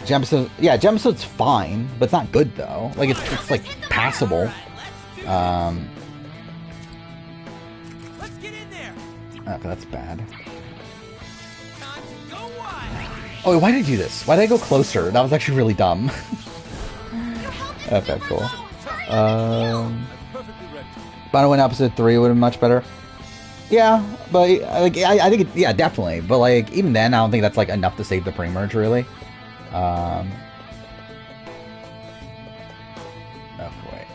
Yeah, Gemstone's fine, but it's not good though. Like it's like passable. Okay, that's bad. Oh, why did I do this? Why did I go closer? That was actually really dumb. Okay, cool. Final Win episode 3 would have been much better. Yeah, but like I think yeah, definitely. But like even then, I don't think that's like enough to save the pre-merge really. Oh wait.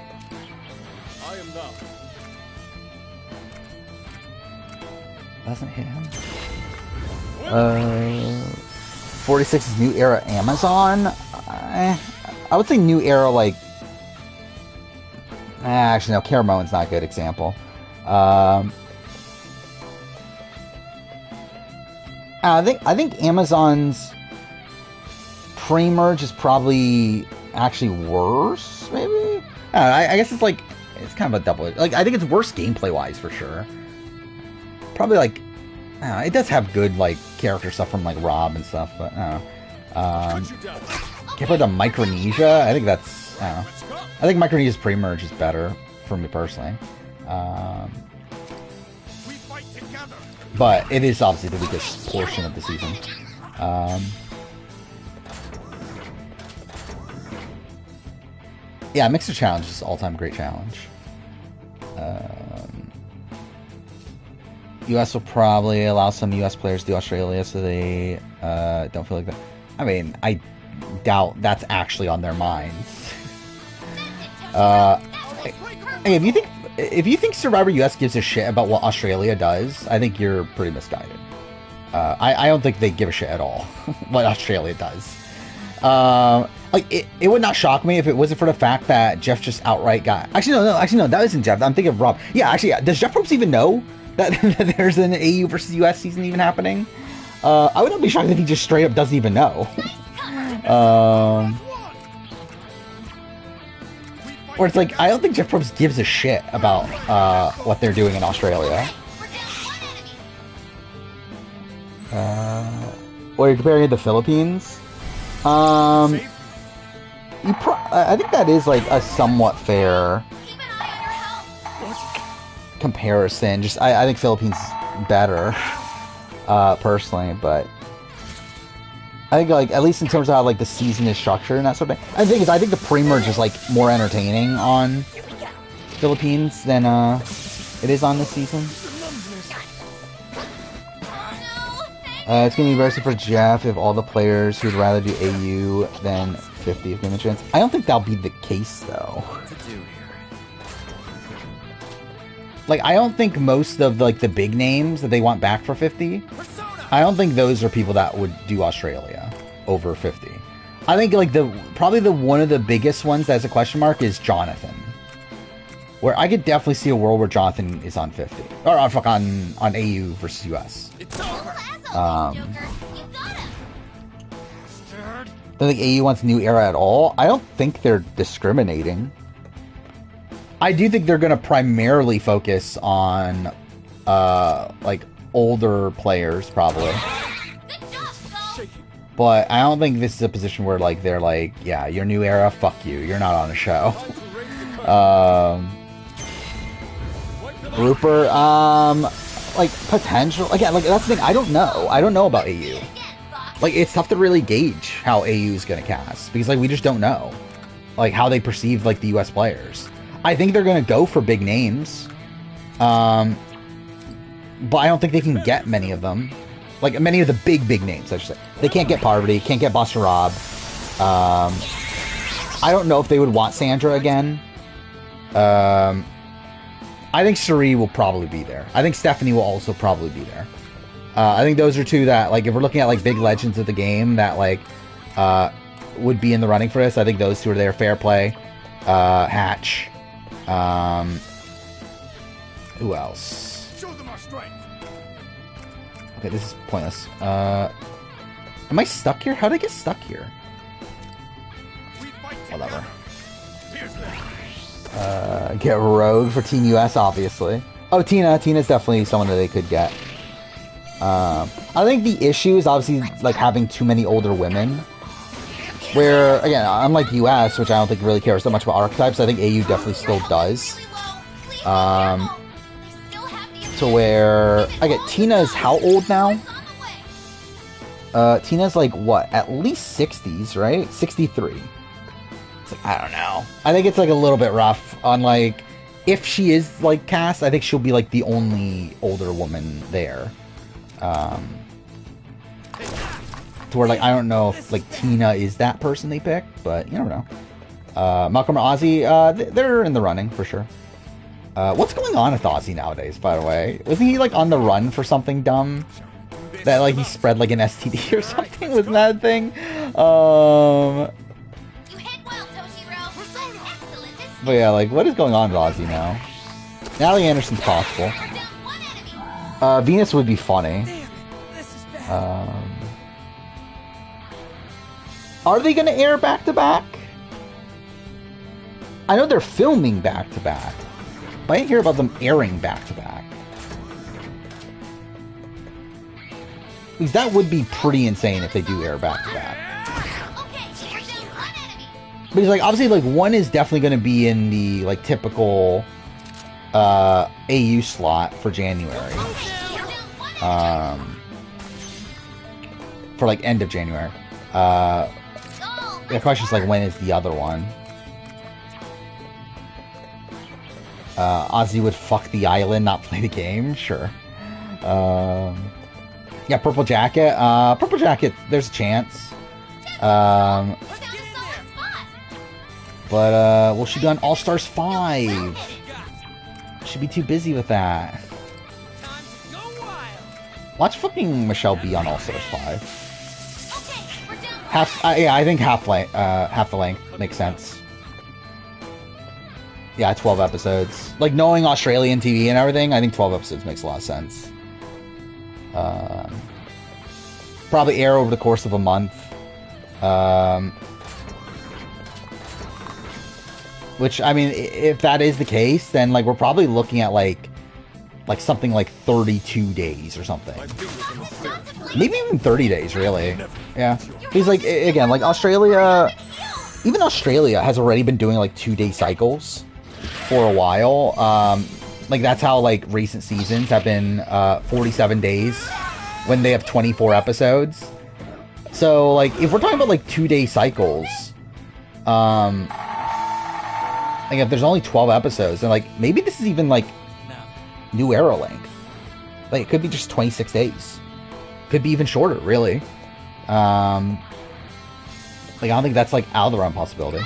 I am now. Doesn't hit him. 46 is New Era Amazon. I would say New Era like. Actually, no. Caramone's not a good example. I think Amazon's pre-merge is probably actually worse. Maybe I don't know, I guess it's like it's kind of a double. Like I think it's worse gameplay wise for sure. Probably like I don't know, it does have good like character stuff from like Rob and stuff, but I don't know. Compared to Micronesia, I think that's I don't know. I think Micronesia's pre-merge is better for me personally. But it is obviously the weakest portion of the season. Yeah, Mixer Challenge is all-time great challenge. US will probably allow some US players to do Australia so they don't feel like that. I mean, I doubt that's actually on their minds. Hey, if you think Survivor US gives a shit about what Australia does, I think you're pretty misguided. I don't think they give a shit at all what Australia does. Like it would not shock me if it wasn't for the fact that Jeff just outright got. Actually, no, that isn't Jeff. I'm thinking of Rob. Yeah, actually, does Jeff Probst even know that there's an AU versus US season even happening? I would not be shocked if he just straight up doesn't even know. Or it's like, I don't think Jeff Probst gives a shit about what they're doing in Australia. Or you're comparing it to the Philippines? I think that is like a somewhat fair comparison. Just I think Philippines better, personally, but I think like at least in terms of how like the season is structured and that sort of thing. I think the pre-merge is like more entertaining on Philippines than it is on this season. It's gonna be embarrassing for Jeff if all the players who'd rather do AU than 50 if given a chance. I don't think that'll be the case though. Like I don't think most of like the big names that they want back for 50. I don't think those are people that would do Australia over 50. I think like probably one of the biggest ones that's a question mark is Jonathan. Where I could definitely see a world where Jonathan is on 50. Or on AU versus US. I don't think AU wants New Era at all. I don't think they're discriminating. I do think they're gonna primarily focus on like older players probably, but I don't think this is a position where like they're like, yeah, your New Era, fuck you, you're not on a show. Grouper, like potential again, like that's the thing. I don't know about AU. Like it's tough to really gauge how AU is gonna cast because like we just don't know like how they perceive like the US players. I think they're gonna go for big names. But I don't think they can get many of them. Like, many of the big names, I should say. They can't get Parvati, can't get Boston Rob. I don't know if they would want Sandra again. I think Cherie will probably be there. I think Stephanie will also probably be there. I think those are two that, like, if we're looking at, like, big legends of the game that, like, would be in the running for this, I think those two are there. Fair Play, Hatch. Who else? Okay, this is pointless. Am I stuck here? How did I get stuck here? Whatever. Get Rogue for Team US, obviously. Oh, Tina. Tina's definitely someone that they could get. I think the issue is obviously like having too many older women. Where, again, unlike US, which I don't think really cares that much about archetypes, I think AU definitely still does. To where, I get Tina's how old now? Tina's like, what, at least 60s, right? 63. It's like, I don't know. I think it's like a little bit rough on like, if she is like cast, I think she'll be like the only older woman there. To where like, I don't know if like Tina is that person they pick, but you never know. Malcolm or Ozzy, they're in the running for sure. What's going on with Ozzy nowadays, by the way? Wasn't he like on the run for something dumb? That like he spread like an STD or something? Wasn't that a thing? But yeah, like what is going on with Ozzy now? Natalie Anderson's possible. Venus would be funny. Are they gonna air back to back? I know they're filming back to back, but I didn't hear about them airing back to back. Because that would be pretty insane if they do air back to back. Because like obviously like one is definitely going to be in the like typical AU slot for January. For like end of January. The question is like when is the other one? Ozzy would fuck the island, not play the game. Sure. Yeah, Purple Jacket. Purple Jacket, there's a chance. But, will she be on All-Stars 5? She'd be too busy with that. Watch fucking Michelle be on All-Stars 5. Yeah, I think half the length makes sense. Yeah, 12 episodes. Like, knowing Australian TV and everything, I think 12 episodes makes a lot of sense. Probably air over the course of a month. Which, I mean, if that is the case, then, like, we're probably looking at, like something like 32 days or something. Maybe even 30 days, really. Yeah. Because, like, again, like, Australia... Even Australia has already been doing, like, 2-day cycles for a while. Like, that's how, like, recent seasons have been 47 days when they have 24 episodes. So, like, if we're talking about, like, 2-day cycles, like, if there's only 12 episodes, then, like, maybe this is even, like, new era length. Like, it could be just 26 days. Could be even shorter, really. Like, I don't think that's, like, out of the realm possibility.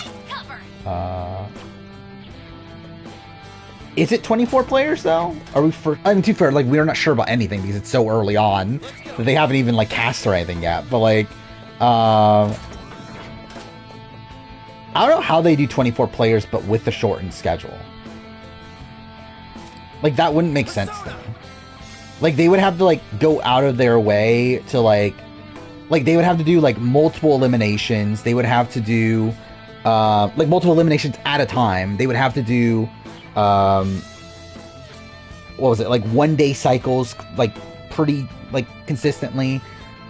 Is it 24 players, though? Are we for... I mean, to be fair, like, we're not sure about anything because it's so early on that they haven't even, like, cast or anything yet. But, like, I don't know how they do 24 players, but with the shortened schedule. Like, that wouldn't make sense to me. Like, they would have to, like, go out of their way to, like, they would have to do, like, multiple eliminations. They would have to do, like, multiple eliminations at a time. They would have to do, what was it, like, 1-day cycles, like, pretty, like, consistently.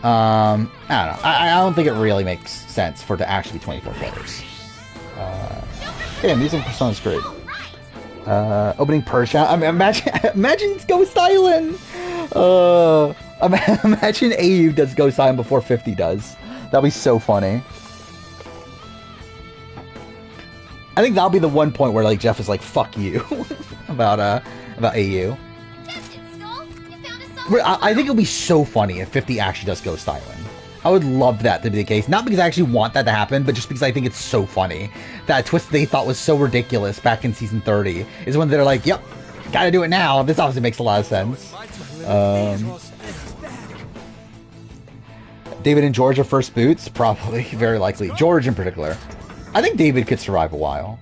I don't know. I don't think it really makes sense for it to actually be 24 players. Yeah, music Persona's great. Opening Persia. I mean, imagine it's Ghost Island! Imagine AU does Ghost Island before 50 does. That'd be so funny. I think that'll be the one point where, like, Jeff is like, fuck you. about AU. I think it'll be so funny if 50 actually does Ghost Island. I would love that to be the case. Not because I actually want that to happen, but just because I think it's so funny. That twist they thought was so ridiculous back in season 30 is when they're like, yep, gotta do it now. This obviously makes a lot of sense. David and George are first boots? Probably. Very likely. George in particular. I think David could survive a while.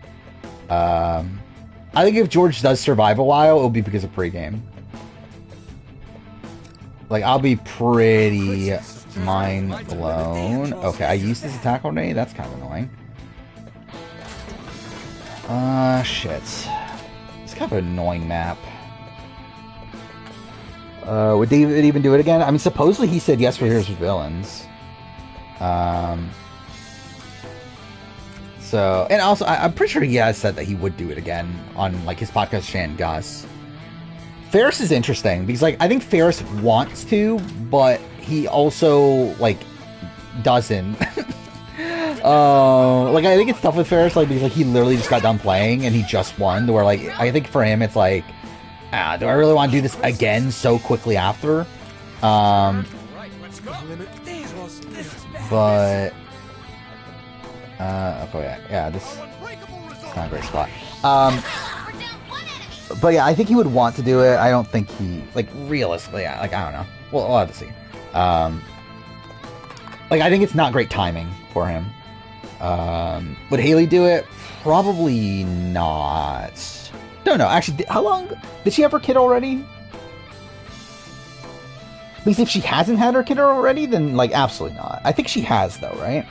I think if George does survive a while, it'll be because of pregame. Like, I'll be pretty mind blown. Okay, I used this attack already? That's kind of annoying. Shit. It's kind of an annoying map. Would David even do it again? I mean, supposedly he said yes for Heroes for Villains. So, and also, I'm pretty sure he has said that he would do it again on like his podcast, Shan Gus. Ferris is interesting because, like, I think Ferris wants to, but he also like doesn't. Like, I think it's tough with Ferris, like, because like he literally just got done playing and he just won. Where like, I think for him, it's like, do I really want to do this again so quickly after? But okay, yeah, this is not a great spot. But yeah, I think he would want to do it. I don't think he, like, realistically, like, I don't know. We'll have to see. Like, I think it's not great timing for him. Would Haley do it? Probably not. Don't know. Actually, how long did she have her kid already? At least if she hasn't had her kid already, then like absolutely not. I think she has though, right?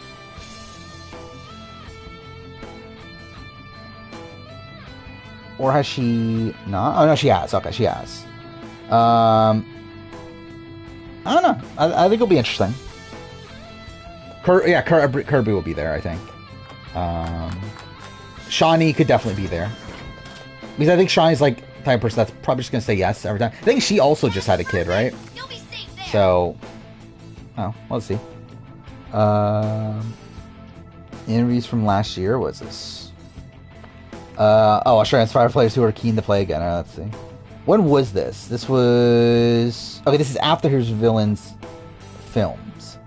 Or has she not? Oh no, she has. Okay, she has. I don't know. I think it'll be interesting. Kirby will be there, I think. Shawnee could definitely be there. Because I think Shawnee's like the type of person that's probably just going to say yes every time. I think she also just had a kid, right? So, oh, let's see. Interviews from last year, what's this? Australian Survivor players who are keen to play again. Let's see. When was this? This was... Okay, this is after his villains films.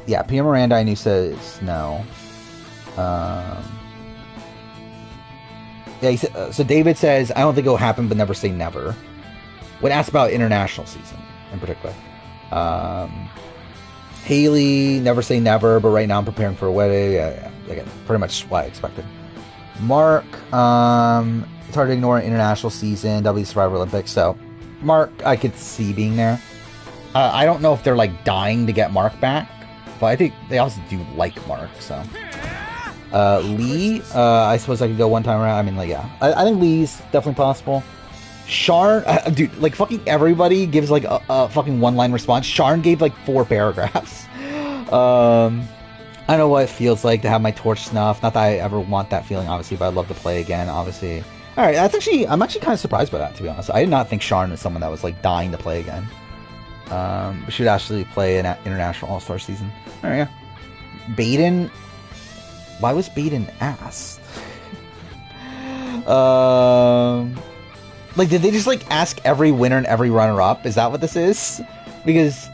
Yeah, Pia Miranda I knew says no. Yeah, he said, so David says, I don't think it'll happen, but never say never. When asked about international season, in particular. Haley, never say never, but right now I'm preparing for a wedding. Again, pretty much what I expected. Mark, it's hard to ignore an international season, W Survivor Olympics, so Mark, I could see being there. I don't know if they're like dying to get Mark back, but I think they also do like Mark, so. Lee, I suppose I could go one time around. I mean, like, yeah. I think Lee's definitely possible. Sharn, dude, like, fucking everybody gives, like, a fucking one-line response. Sharn gave, like, 4 paragraphs. I don't know what it feels like to have my torch snuffed. Not that I ever want that feeling, obviously, but I'd love to play again, obviously. Alright, I'm actually kind of surprised by that, to be honest. I did not think Sharn was someone that was, like, dying to play again. We should actually play an international all-star season. Alright, yeah. Baden... Why was Baden asked? Like, did they just, like, ask every winner and every runner-up? Is that what this is? Because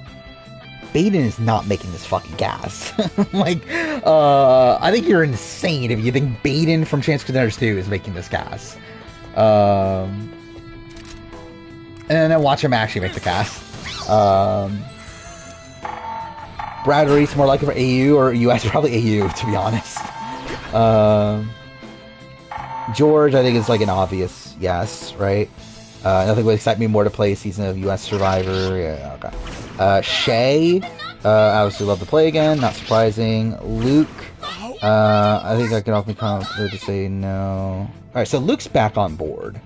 Baden is not making this fucking gas. Like, I think you're insane if you think Baden from Chance Contenders 2 is making this gas. And then watch him actually make the cast. Brad Reese, more likely for AU or US? Probably AU, to be honest. George, I think is like an obvious yes, right? Nothing would excite me more to play a season of US Survivor. Yeah, okay. Shay, obviously love to play again, not surprising. Luke, I think I can often come to say no. Alright, so Luke's back on board.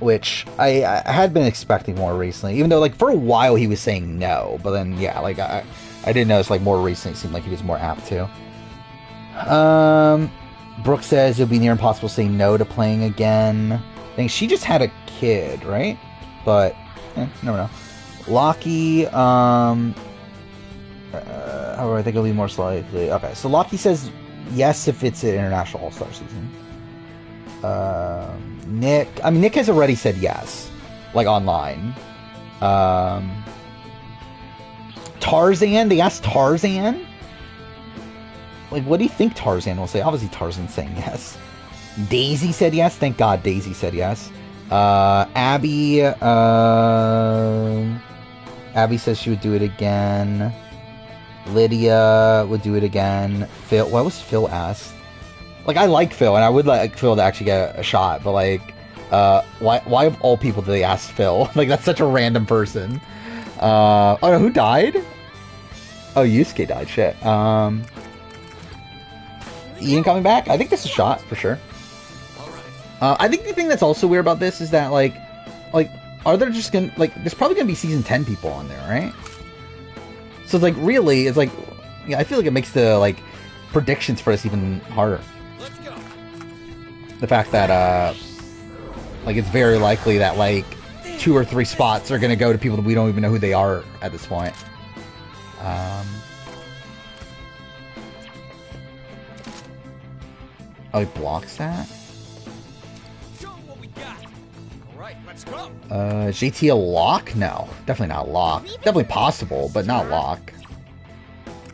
Which I had been expecting more recently, even though, like, for a while he was saying no, but then, yeah, like, I did notice, like, more recently it seemed like he was more apt to. Brooke says it'll be near impossible to say no to playing again. I think she just had a kid, right? But, never know. Lockie, however, I think it'll be more likely. Okay, so Lockie says yes if it's an international all-star season. Nick has already said yes, like, online. Tarzan, they asked Tarzan? Like, what do you think Tarzan will say? Obviously Tarzan's saying yes. Daisy said yes, thank God Daisy said yes. Abby says she would do it again. Lydia would do it again. Phil, why was Phil asked? Like, I like Phil, and I would like Phil to actually get a shot, but, like, why of all people do they ask Phil? Like, that's such a random person. Oh, no, who died? Oh, Yusuke died, shit. Ian coming back? I think this is a shot, for sure. I think the thing that's also weird about this is that, like, are there just gonna, like, there's probably gonna be season 10 people on there, right? So it's like, really, it's like, yeah, I feel like it makes the, like, predictions for us even harder. Let's go. The fact that, like, it's very likely that, like, 2 or 3 spots are going to go to people that we don't even know who they are at this point. Oh, he blocks that? Show 'em what we got. All right, let's go. JT a lock? No, definitely not lock. Definitely possible, but not lock.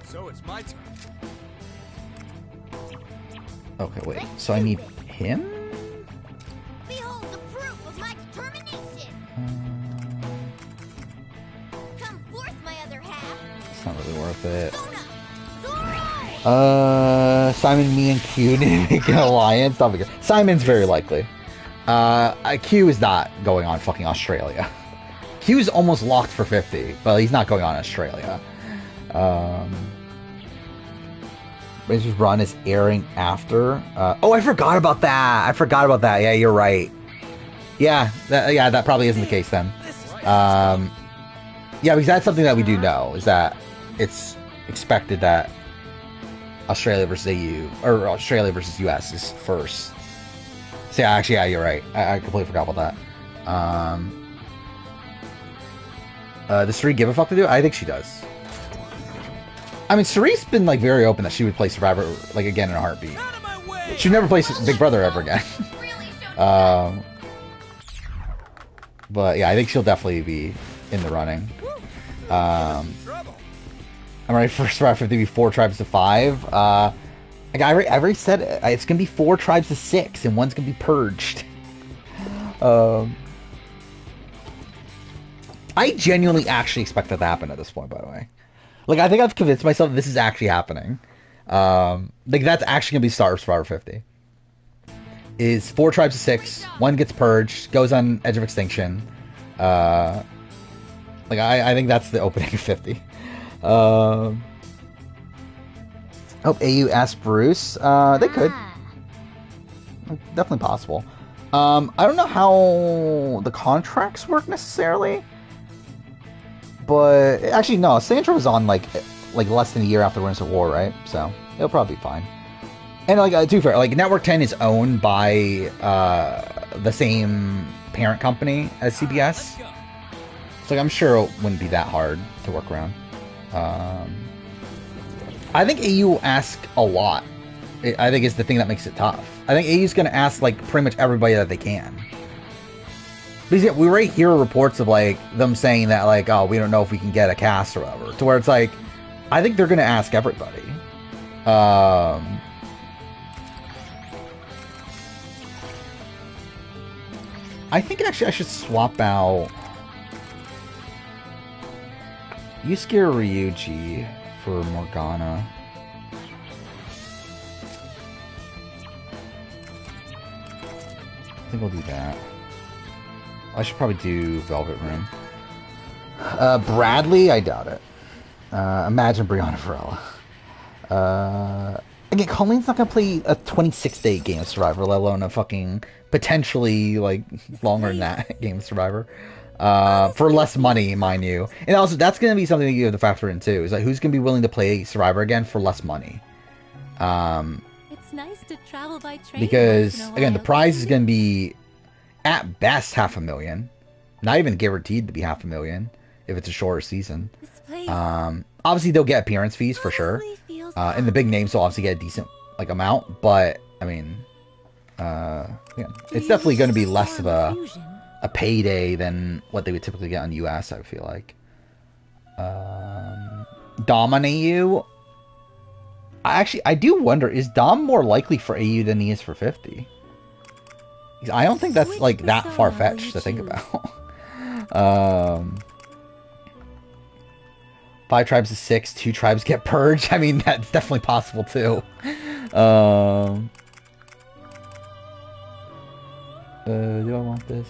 So it's my turn. Okay, wait. So I need him? Behold the proof of my determination. Come forth, my other half. It's not really worth it. Sona, Zora! Simon, me, and Q need to make an alliance. That'll be good. Simon's very likely. Q is not going on fucking Australia. Q's almost locked for 50, but he's not going on Australia. Razor's Run is airing after. Oh, I forgot about that. Yeah, you're right. Yeah, that probably isn't the case then. Yeah, because that's something that we do know, is that it's expected that Australia versus AU, or Australia versus US is first. So yeah, actually, yeah, you're right. I completely forgot about that. Does Suri give a fuck to do it? I think she does. I mean, Suri's been, like, very open that she would play Survivor, like, again in a heartbeat. Out of my way. She'd never play Big Brother ever again. But yeah, I think she'll definitely be in the running. I'm ready for Survivor 50 to be 4 tribes to 5. Like I already said it's gonna be 4 tribes to 6, and one's gonna be purged. I genuinely actually expect that to happen at this point, by the way. Like, I think I've convinced myself this is actually happening. Like, that's actually gonna be start of Survivor 50. Is 4 tribes to 6, one gets purged, goes on edge of extinction. Like, I think that's the opening of 50. Oh, AU asked Bruce. They could. Definitely possible. I don't know how the contracts work necessarily. But, actually, no. Sandra was on, like less than a year after Winter War, right? So, it'll probably be fine. And, like, to be fair, like, Network 10 is owned by the same parent company as CBS. So, like, I'm sure it wouldn't be that hard to work around. I think AU will ask a lot. I think it's the thing that makes it tough. I think AU's going to ask, like, pretty much everybody that they can. Because yeah, we already hear reports of, like, them saying that, like, oh, we don't know if we can get a cast or whatever. To where it's like, I think they're going to ask everybody. I think actually I should swap out Yusuke or Ryuji for Morgana. I think I'll do that. I should probably do Velvet Room. Bradley, I doubt it. Imagine Brianna Varela. Again, Colleen's not gonna play a 26-day game of Survivor, let alone a fucking potentially, like, longer than that game of Survivor. For less money, mind you. And also, that's gonna be something that you have to factor in too. Is like, who's gonna be willing to play Survivor again for less money? It's nice to travel by train because again, the prize is gonna be at best $500,000, not even guaranteed to be $500,000 if it's a shorter season. Obviously they'll get appearance fees for sure, and the big names will obviously get a decent, like, amount. But I mean, yeah, it's definitely going to be less of a payday than what they would typically get on US. I feel like. Dom on AU. I do wonder, is Dom more likely for AU than he is for 50? I don't think that's, like, that far-fetched to think about. 5 tribes to 6, 2 tribes get purged. I mean, that's definitely possible too. Do I want this?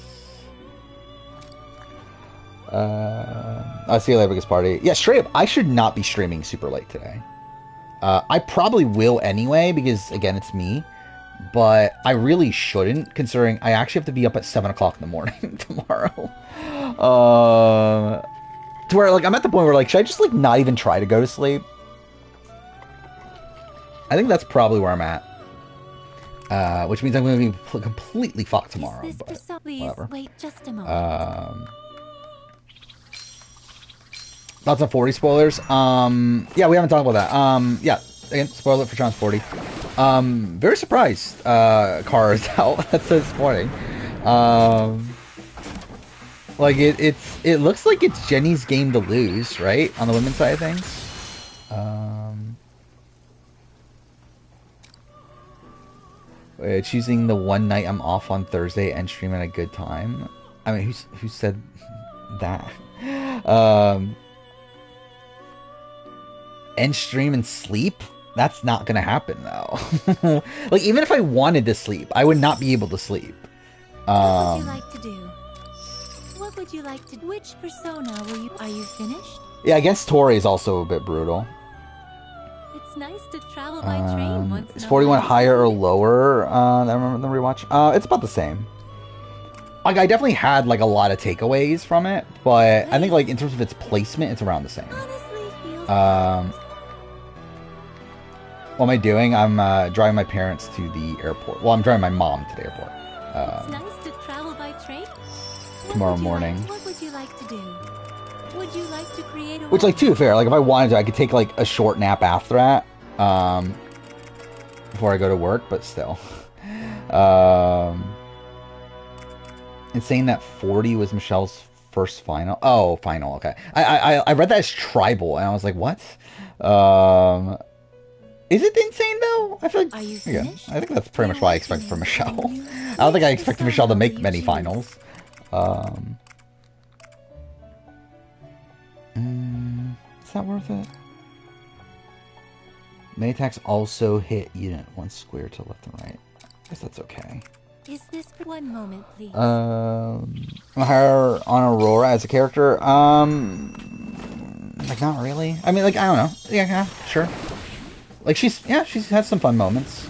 I see you later, biggest party. Yeah, straight up, I should not be streaming super late today. I probably will anyway, because, again, it's me. But I really shouldn't, considering I actually have to be up at 7 o'clock in the morning tomorrow. To where, like, I'm at the point where, like, should I just, like, not even try to go to sleep? I think that's probably where I'm at. Which means I'm going to be completely fucked tomorrow, but whatever. Wait just a moment. Thoughts on 40 spoilers? Yeah, we haven't talked about that. Yeah, again, spoiler it for Sean's 40. Very surprised, Car is out. That's so disappointing. Like, it looks like it's Jenny's game to lose, right? On the women's side of things. Choosing the one night I'm off on Thursday and stream at a good time. I mean, who said that? End stream and sleep? That's not gonna happen, though. Like, even if I wanted to sleep, I would not be able to sleep. What would you like to do? What would you like to... Which persona were you... Are you finished? Yeah, I guess Tori is also a bit brutal. It's nice to travel by train once in Is a 41 while. higher or lower? I remember the rewatch. It's about the same. Like, I definitely had, like, a lot of takeaways from it, but I think, like, in terms of its placement, it's around the same. Honestly, feels What am I doing? I'm driving my parents to the airport. Well, I'm driving my mom to the airport. it's nice to travel by train. Tomorrow morning. What would you like to do? Would you like to create a... Which, like, to be fair, like, if I wanted to, I could take, like, a short nap after that. Before I go to work, but still. And saying that 40 was Michelle's first final. Oh, final, okay. I read that as tribal, and I was like, what? Is it insane, though? I feel like... Are you Yeah, finished? I think that's pretty much what I expected from Michelle. I don't think I expected Michelle to make many finals. Is that worth it? Many attacks also hit unit one square to left and right. I guess that's okay. Is this for one moment, please? I'm higher on Aurora as a character. Like, not really. I mean, like, I don't know. Yeah, sure. Like, she's had some fun moments.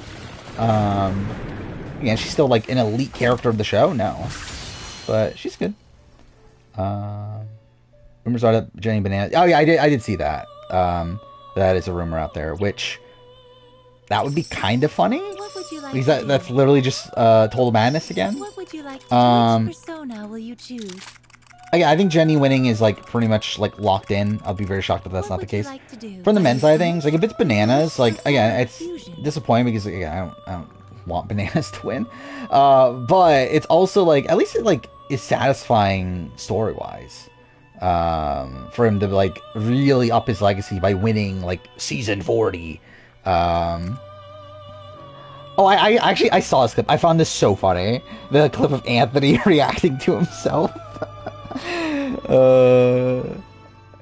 Yeah, she's still, like, an elite character of the show? No. But she's good. Rumors are that Jenny Banana... Oh, yeah, I did see that. That is a rumor out there, which... That would be kind of funny. What would you like Because to do? that's literally just Total Madness again. What would you like to do? Which persona will you choose? Yeah, I think Jenny winning is, like, pretty much, like, locked in. I'll be very shocked if that's not the case. Like to do? From the men's side of things, like, if it's Bananas, like, again, it's Fusion. disappointing because, again, I don't want Bananas to win. But it's also, like, at least it, like, is satisfying story-wise. For him to, like, really up his legacy by winning, like, season 40. Oh, I actually, I saw this clip. I found this so funny. The clip of Anthony reacting to himself.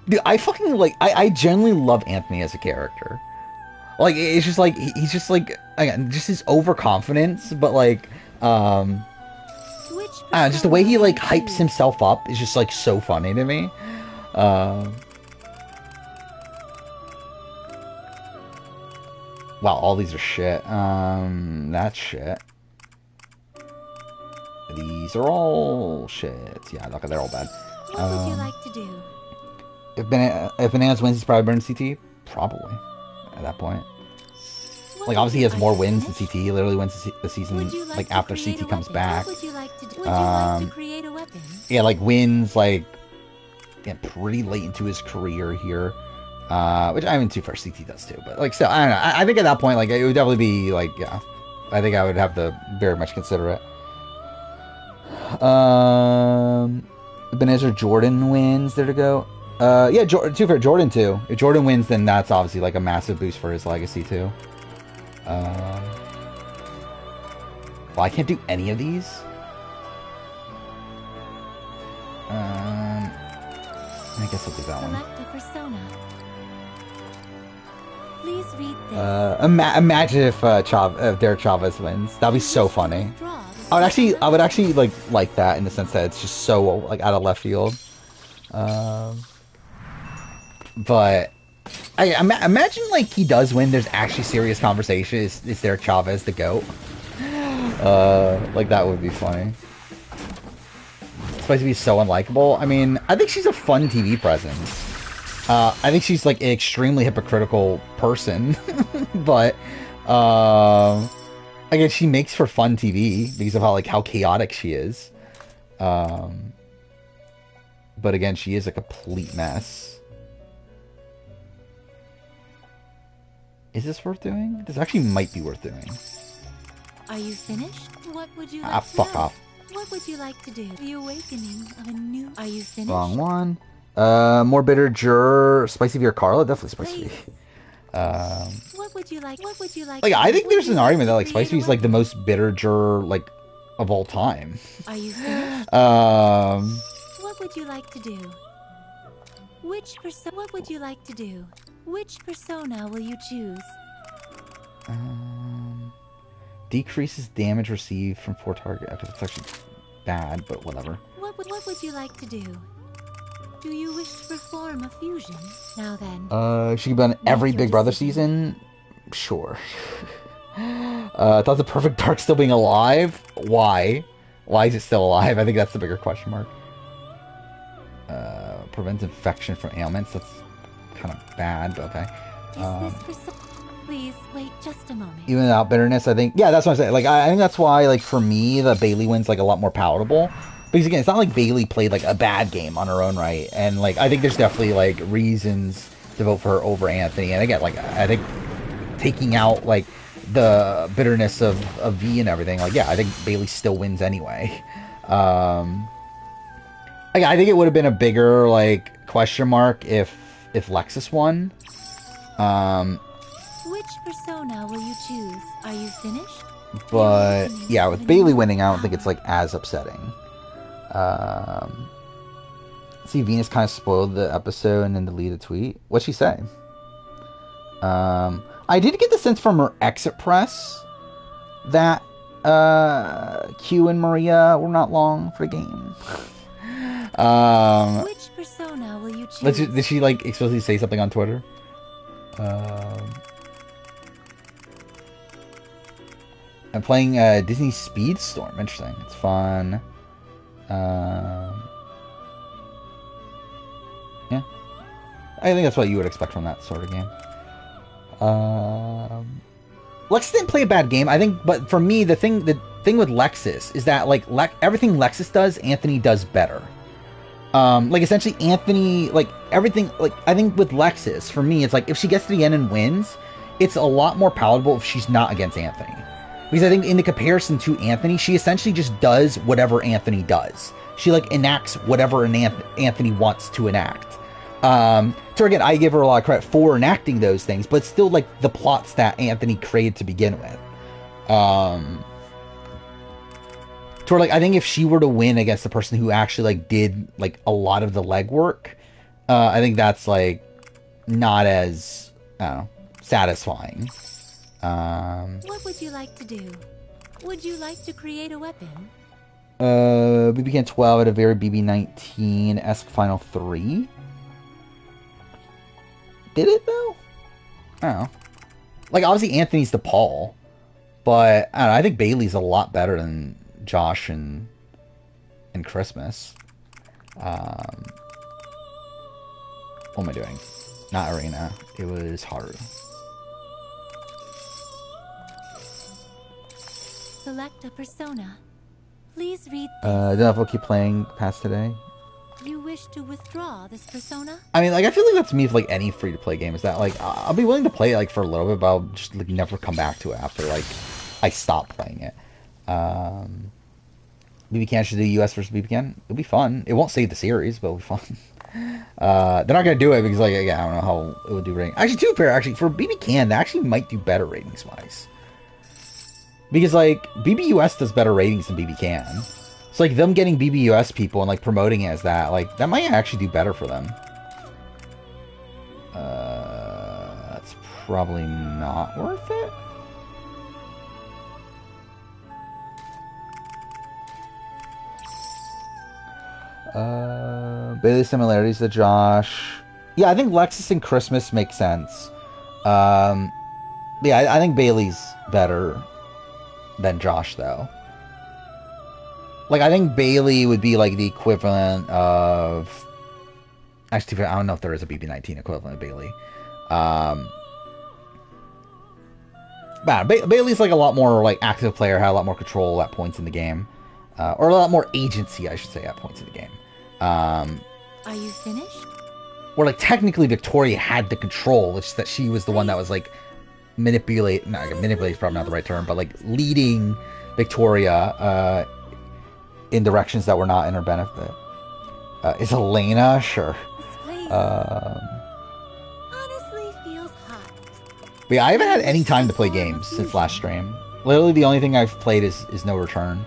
Dude, I fucking, like, I genuinely love Anthony as a character. Like, it's just, like, he's just, like, again, just his overconfidence, but, like, I don't know, just the way he, like, hypes himself up is just, like, so funny to me. Wow, all these are shit. That's shit. These are all shit. Yeah, look, they're all bad. What would you like to do? If Bananas wins, he's probably better than CT. Probably. At that point. Like, obviously he has more wins than CT. He literally wins the season, like, after CT comes back. What would you like to do? Would you like to create a weapon? Yeah, like, wins, like, yeah, pretty late into his career here. Which, I mean, too far, CT does too. But, like, still, I don't know. I think at that point, like, it would definitely be, like, yeah. I think I would have to very much consider it. Ebenezer Jordan wins. There to go. Yeah, too fair, Jordan too. If Jordan wins, then that's obviously, like, a massive boost for his legacy too. Well, I can't do any of these. I guess I'll do that one. Select a persona. Please read this. Imagine if Derek Chavez wins. That'd be so funny. I would actually like that in the sense that it's just so, like, out of left field. But I imagine, like, he does win. There's actually serious conversation. Is Derek Chavez the GOAT? Like, that would be funny. Spicy is so unlikable. I mean, I think she's a fun TV presence. I think she's like an extremely hypocritical person, but again, she makes for fun TV because of how chaotic she is. But again, she is a complete mess. Is this worth doing? This actually might be worth doing. Are you finished? What would you like to Fuck know? off. What would you like to do? The awakening of a new... Are you finished? Wrong one. More bitter juror, spicy via Carla, definitely spicy. What would you like? What would you like? Like, to I do? think Would there's you an like argument to that like create spicy a is like the weapon? most bitter juror like of all time. Are you finished? What would you like to do? Which persona? What would you like to do? Which persona will you choose? Decreases damage received from 4 target. Okay, that's actually bad, but whatever. What would you like to do? Do you wish to perform a fusion? Now then. She could be on every your Big Brother decision. season. Sure. Thought the perfect dark still being alive. Why? Why is it still alive? I think that's the bigger question mark. Prevents infection from ailments. That's kind of bad, but okay. Is this persona? Please wait just a moment. Even without bitterness, I think, yeah, that's what I'm saying. Like, I think that's why, like, for me, the Bailey win's like a lot more palatable. Because again, it's not like Bailey played like a bad game on her own right, and like I think there's definitely like reasons to vote for her over Anthony. And again, like I think taking out like the bitterness of V and everything, like yeah, I think Bailey still wins anyway. I think it would have been a bigger like question mark if Lexus won. Which persona will you choose? Are you finished? But yeah, with Bailey winning, I don't think it's like as upsetting. See, Venus kind of spoiled the episode and then deleted a tweet. What'd she say? I did get the sense from her exit press that Q and Maria were not long for the game. Which persona will you choose? Did she like explicitly say something on Twitter? I'm playing Disney Speedstorm. Interesting. It's fun. Yeah. I think that's what you would expect from that sort of game. Lex didn't play a bad game, I think, but for me, the thing with Lexus is that like everything Lexus does, Anthony does better. Like essentially Anthony, like everything, like I think with Lexus, for me, it's like if she gets to the end and wins, it's a lot more palatable if she's not against Anthony. Because I think in the comparison to Anthony, she essentially just does whatever Anthony does. She like enacts whatever Anthony wants to enact. So again, I give her a lot of credit for enacting those things, but still like the plots that Anthony created to begin with. To where, like, I think if she were to win against the person who actually like did like a lot of the legwork, I think that's like not as I don't know, satisfying. What would you like to do? Would you like to create a weapon? BB 12 at a very BB19-esque Final 3. Did it though? I don't know. Like obviously Anthony's the Paul, but I don't know, I think Bailey's a lot better than Josh and Christmas. What am I doing? Not Arena. It was Haru. Select a persona. Please read this. Don't know if we'll keep playing past today. You wish to withdraw this persona? I mean, like, I feel like that's me with, like, any free-to-play game. Is that, like, I'll be willing to play it, like, for a little bit, but I'll just, like, never come back to it after, like, I stop playing it. BB Can should do US versus BB Can. It'll be fun. It won't save the series, but it'll be fun. They're not going to do it because, like, yeah, I don't know how it would do rating. Actually, to be fair, actually, for BB Can, they actually might do better ratings-wise. Because, like, BBUS does better ratings than BB Can. So, like, them getting BBUS people and, like, promoting it as that, like, that might actually do better for them. That's probably not worth it. Bailey's similarities to Josh. Yeah, I think Lexus and Christmas make sense. Yeah, I think Bailey's better than Josh, though. Like, I think Bailey would be like the equivalent of. Actually, I don't know if there is a BB19 equivalent of Bailey. Bailey's like a lot more like active player, had a lot more control at points in the game, or a lot more agency, I should say, at points in the game. Are you finished? Where like technically Victoria had the control, it's just that she was the one that was like manipulate is probably not the right term, but like leading Victoria in directions that were not in her benefit. Is Elena? Sure. Honestly feels hot. But yeah, I haven't had any time to play games since last stream. Literally the only thing I've played is No Return.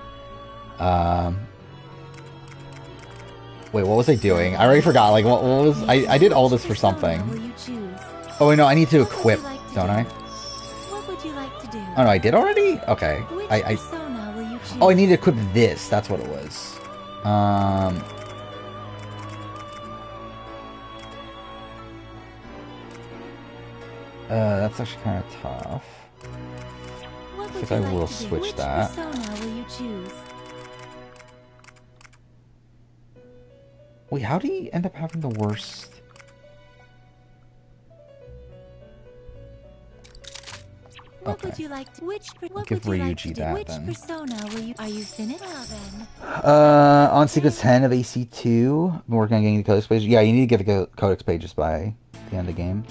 Wait, what was I doing? I already forgot. Like, what was... I did all this for something. Oh, wait, no, I need to equip, don't I? What would you like to do? Oh, no, I did already? Okay. Which persona will you choose? Oh, I need to equip this. That's what it was. That's actually kind of tough. I think I will switch that. Which persona will you choose? Wait, how do you end up having the worst? What would you like to? Give Ryuji that then. Which persona will you? Are you finished now then? On sequence 10 of AC2, I'm working on getting the codex pages. Yeah, you need to get the codex pages by the end of the game.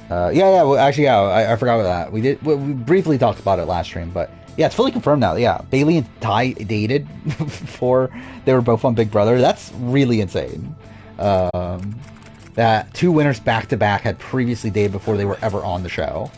Well, actually, yeah, I forgot about that. We briefly talked about it last stream, but yeah, it's fully confirmed now. Yeah, Bailey and Ty dated before they were both on Big Brother. That's really insane. That two winners back to back had previously dated before they were ever on the show.